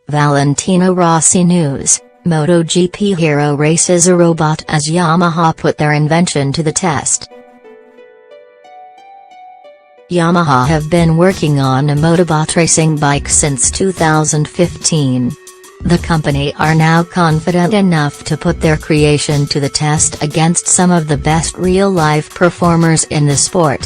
Valentino Rossi news: MotoGP hero races a robot as Yamaha put their invention to the test. Yamaha have been working on a Motobot racing bike since 2015. The company are now confident enough to put their creation to the test against some of the best real-life performers in the sport.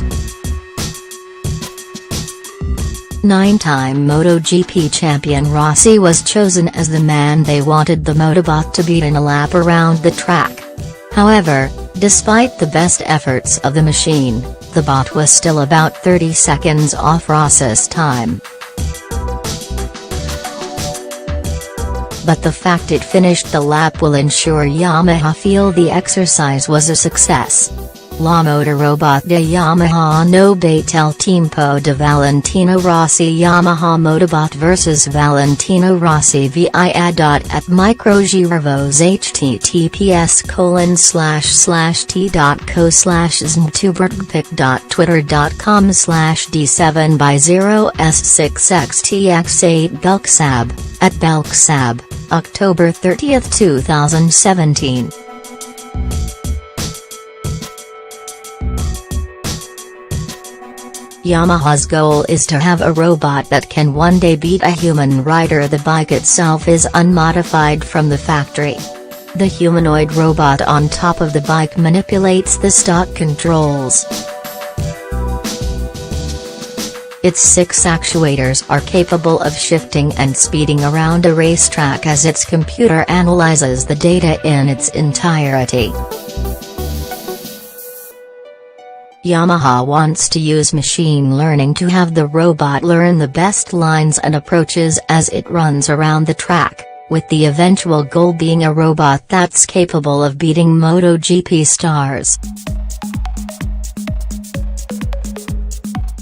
9-time MotoGP champion Rossi was chosen as the man they wanted the Motobot to beat in a lap around the track. However, despite the best efforts of the machine, the bot was still about 30 seconds off Rossi's time. But the fact it finished the lap will ensure Yamaha feel the exercise was a success. La Motorobot de Yamaha no bate el tiempo de Valentino Rossi. Yamaha Motobot vs Valentino Rossi via at microgirvos https://t.co/d7by0s6xtx8 Belksab, at Belksab, October 30, 2017. Yamaha's goal is to have a robot that can one day beat a human rider. The bike itself is unmodified from the factory. The humanoid robot on top of the bike manipulates the stock controls. Its 6 actuators are capable of shifting and speeding around a racetrack as its computer analyzes the data in its entirety. Yamaha wants to use machine learning to have the robot learn the best lines and approaches as it runs around the track, with the eventual goal being a robot that's capable of beating MotoGP stars.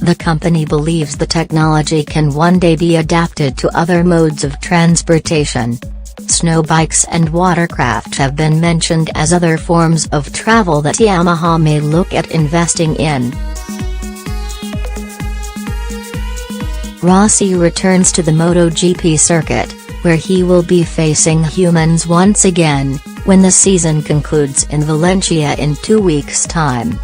The company believes the technology can one day be adapted to other modes of transportation. Snow bikes and watercraft have been mentioned as other forms of travel that Yamaha may look at investing in. Rossi returns to the MotoGP circuit, where he will be facing humans once again, when the season concludes in Valencia in 2 weeks' time.